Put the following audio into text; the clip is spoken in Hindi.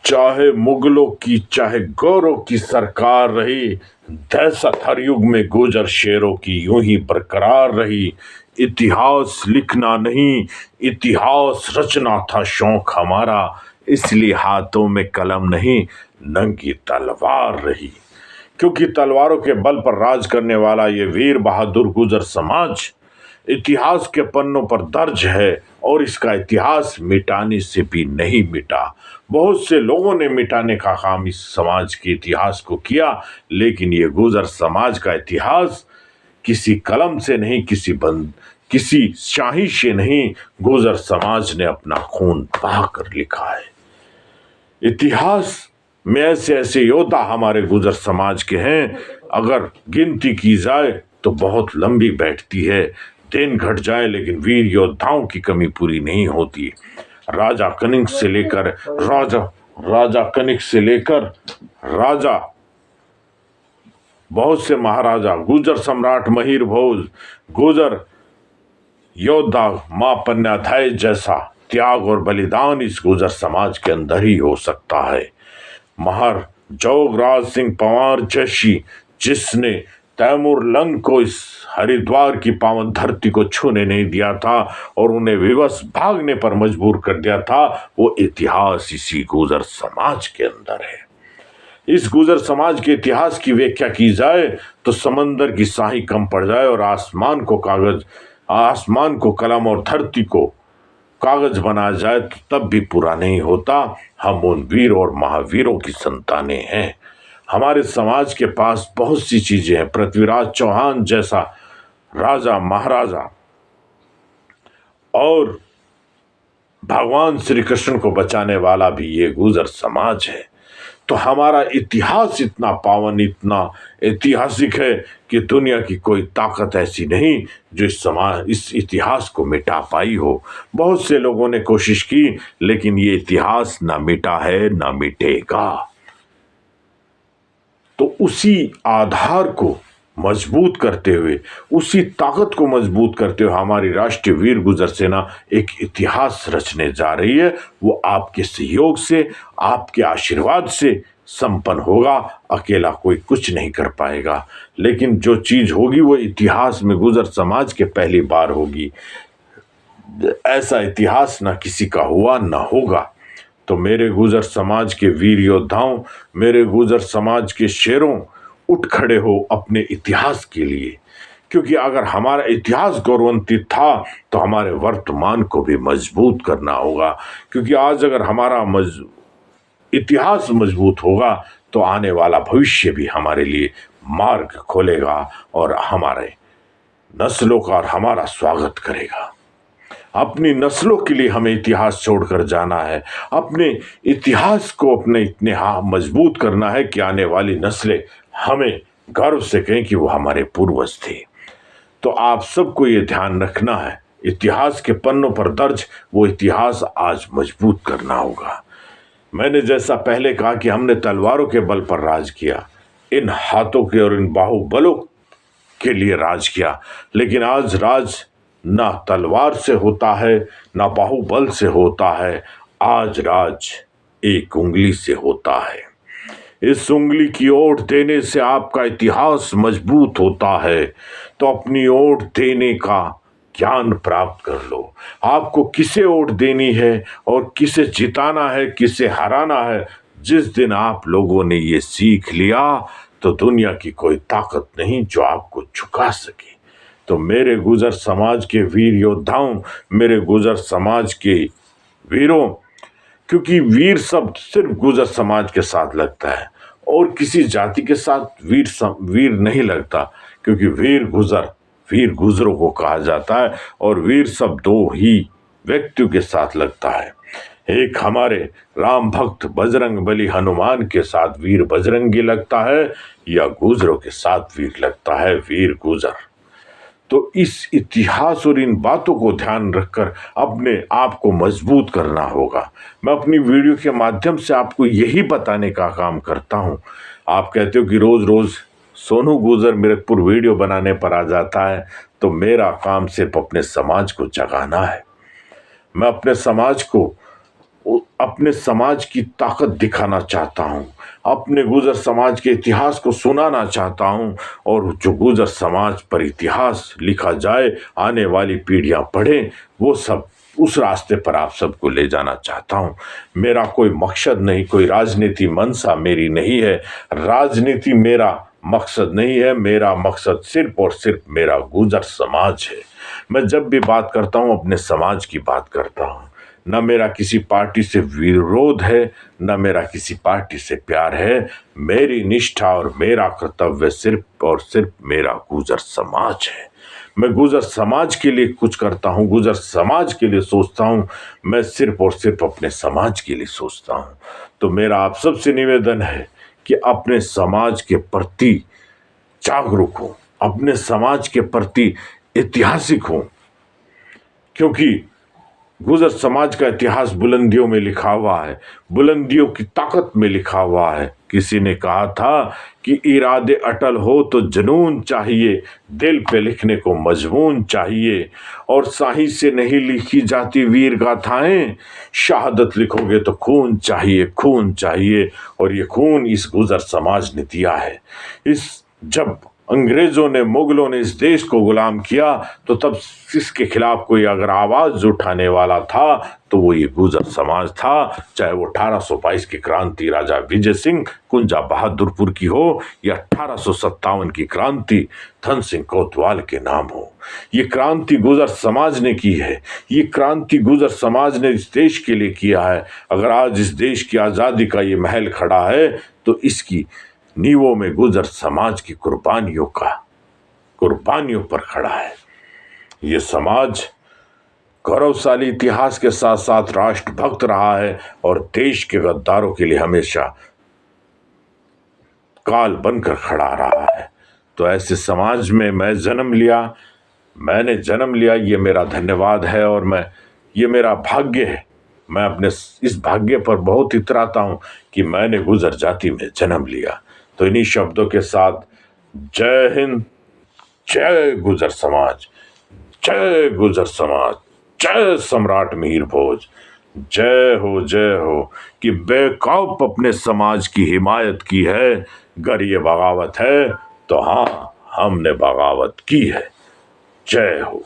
चाहे मुगलों की चाहे गौरों की सरकार रही, दहशत हर युग में गुजर शेरों की यूं ही बरकरार रही। इतिहास लिखना नहीं, इतिहास रचना था शौक हमारा, इसलिए हाथों में कलम नहीं, नंगी तलवार रही। क्योंकि तलवारों के बल पर राज करने वाला ये वीर बहादुर गुजर समाज इतिहास के पन्नों पर दर्ज है, और इसका इतिहास मिटाने से भी नहीं मिटा। बहुत से लोगों ने मिटाने का काम इस समाज के इतिहास को किया, लेकिन ये गुजर समाज का इतिहास किसी कलम से नहीं, किसी शाही से नहीं, गुजर समाज ने अपना खून बहाकर लिखा है। इतिहास में ऐसे ऐसे योद्धा हमारे गुजर समाज के हैं, अगर गिनती की जाए तो बहुत लंबी बैठती है। दिन घट जाए लेकिन वीर योद्धाओं की कमी पूरी नहीं होती। राजा कनिंग से लेकर राजा बहुत से महाराजा, गुजर सम्राट महिर भोज, गुजर योद्धा मां पन्नाधाय जैसा त्याग और बलिदान इस गुजर समाज के अंदर ही हो सकता है। महार जोगराज सिंह पंवार जैसी, जिसने तैमूर लंग को इस हरिद्वार की पावन धरती को छूने नहीं दिया था और उन्हें विवश भागने पर मजबूर कर दिया था, वो इतिहास इसी गुजर समाज के अंदर है। इस गुजर समाज के इतिहास की व्याख्या की जाए तो समंदर की शाही कम पड़ जाए और आसमान को कलम और धरती को कागज बनाया जाए तो तब भी पूरा नहीं होता। हम उन वीर और महावीरों की संतानें हैं। हमारे समाज के पास बहुत सी चीजें हैं। पृथ्वीराज चौहान जैसा राजा महाराजा और भगवान श्री कृष्ण को बचाने वाला भी ये गुजर समाज है। तो हमारा इतिहास इतना पावन, इतना ऐतिहासिक है कि दुनिया की कोई ताकत ऐसी नहीं जो इस इतिहास को मिटा पाई हो। बहुत से लोगों ने कोशिश की, लेकिन ये इतिहास ना मिटा है ना मिटेगा। तो उसी आधार को मजबूत करते हुए, उसी ताकत को मजबूत करते हुए हमारी राष्ट्रीय वीर गुजर सेना एक इतिहास रचने जा रही है। वो आपके सहयोग से, आपके आशीर्वाद से संपन्न होगा। अकेला कोई कुछ नहीं कर पाएगा, लेकिन जो चीज होगी वो इतिहास में गुजर समाज के पहली बार होगी। ऐसा इतिहास ना किसी का हुआ ना होगा। तो मेरे गुजर समाज के वीर योद्धाओं, मेरे गुजर समाज के शेरों, उठ खड़े हो अपने इतिहास के लिए। क्योंकि अगर हमारा इतिहास गौरवान्वित था तो हमारे वर्तमान को भी मजबूत करना होगा। क्योंकि आज अगर हमारा इतिहास मजबूत होगा तो आने वाला भविष्य भी हमारे लिए मार्ग खोलेगा और हमारे नस्लों का और हमारा स्वागत करेगा। अपनी नस्लों के लिए हमें इतिहास छोड़कर जाना है। अपने इतिहास को अपने इतने मजबूत करना है कि आने वाली नस्लें हमें गर्व से कहें कि वो हमारे पूर्वज थे। तो आप सबको ये ध्यान रखना है, इतिहास के पन्नों पर दर्ज वो इतिहास आज मजबूत करना होगा। मैंने जैसा पहले कहा कि हमने तलवारों के बल पर राज किया, इन हाथों के और इन बाहुबलों के लिए राज किया, लेकिन आज राज ना तलवार से होता है ना बाहुबल से होता है। आज राज एक उंगली से होता है। इस उंगली की ओट देने से आपका इतिहास मजबूत होता है। तो अपनी ओट देने का ज्ञान प्राप्त कर लो। आपको किसे ओट देनी है और किसे जिताना है, किसे हराना है, जिस दिन आप लोगों ने ये सीख लिया तो दुनिया की कोई ताकत नहीं जो आपको झुका सके। तो मेरे गुजर समाज के वीर योद्धाओं, मेरे गुजर समाज के वीरों, क्योंकि वीर शब्द सिर्फ गुजर समाज के साथ लगता है और किसी जाति के साथ वीर नहीं लगता, क्योंकि वीर गुजरों को कहा जाता है और वीर शब्द दो ही व्यक्तियों के साथ लगता है। एक हमारे राम भक्त बजरंग बली हनुमान के साथ वीर बजरंगी लगता है, या गुजरों के साथ वीर लगता है वीर गुजर। तो इस इतिहास और इन बातों को ध्यान रखकर अपने आप को मजबूत करना होगा। मैं अपनी वीडियो के माध्यम से आपको यही बताने का काम करता हूँ। आप कहते हो कि रोज रोज सोनू गुजर मीरकपुर वीडियो बनाने पर आ जाता है, तो मेरा काम सिर्फ अपने समाज को जगाना है। मैं अपने समाज को अपने समाज की ताकत दिखाना चाहता हूँ, अपने गुजर समाज के इतिहास को सुनाना चाहता हूँ, और जो गुजर समाज पर इतिहास लिखा जाए, आने वाली पीढ़ियां पढ़ें, वो सब उस रास्ते पर आप सबको ले जाना चाहता हूँ। मेरा कोई मकसद नहीं, कोई राजनीति मनसा मेरी नहीं है, राजनीति मेरा मकसद नहीं है। मेरा मकसद सिर्फ और सिर्फ मेरा गुजर समाज है। मैं जब भी बात करता हूँ अपने समाज की बात करता हूँ। न मेरा किसी पार्टी से विरोध है, न मेरा किसी पार्टी से प्यार है। मेरी निष्ठा और मेरा कर्तव्य सिर्फ और सिर्फ मेरा गुजर समाज है। मैं गुजर समाज के लिए कुछ करता हूँ, गुजर समाज के लिए सोचता हूँ। मैं सिर्फ और सिर्फ अपने समाज के लिए सोचता हूँ। तो मेरा आप सबसे निवेदन है कि अपने समाज के प्रति जागरूक हो, अपने समाज के प्रति ऐतिहासिक हो, क्योंकि गुजर समाज का इतिहास बुलंदियों में लिखा हुआ है, बुलंदियों की ताकत में लिखा हुआ है। किसी ने कहा था कि इरादे अटल हो तो जुनून चाहिए, दिल पे लिखने को मजमून चाहिए, और शाही से नहीं लिखी जाती वीर गाथाएं, शहादत लिखोगे तो खून चाहिए, खून चाहिए। और ये खून इस गुजर समाज ने दिया है। जब अंग्रेजों ने, मुगलों ने इस देश को गुलाम किया, तो तब इसके खिलाफ कोई अगर आवाज उठाने वाला था तो वो ये गुजर समाज था। चाहे वो 1822 की क्रांति राजा विजय सिंह कुंजा बहादुरपुर की हो, या 1857 की क्रांति धन सिंह कोतवाल के नाम हो। ये क्रांति गुजर समाज ने की है। ये क्रांति गुजर समाज ने इस देश के लिए किया है। अगर आज इस देश की आज़ादी का ये महल खड़ा है, तो इसकी नींवों में गुजर समाज की कुर्बानियों पर खड़ा है। ये समाज गौरवशाली इतिहास के साथ साथ राष्ट्रभक्त रहा है, और देश के गद्दारों के लिए हमेशा काल बनकर खड़ा रहा है। तो ऐसे समाज में मैंने जन्म लिया। ये मेरा धन्यवाद है, और ये मेरा भाग्य है। मैं अपने इस भाग्य पर बहुत इतराता हूं कि मैंने गुजर जाति में जन्म लिया। तो इन्हीं शब्दों के साथ जय हिंद, जय गुजर समाज, जय गुजर समाज, जय सम्राट मिहिर भोज, जय हो कि बेखौफ अपने समाज की हिमायत की है। अगर ये बगावत है तो हाँ, हमने बगावत की है। जय हो।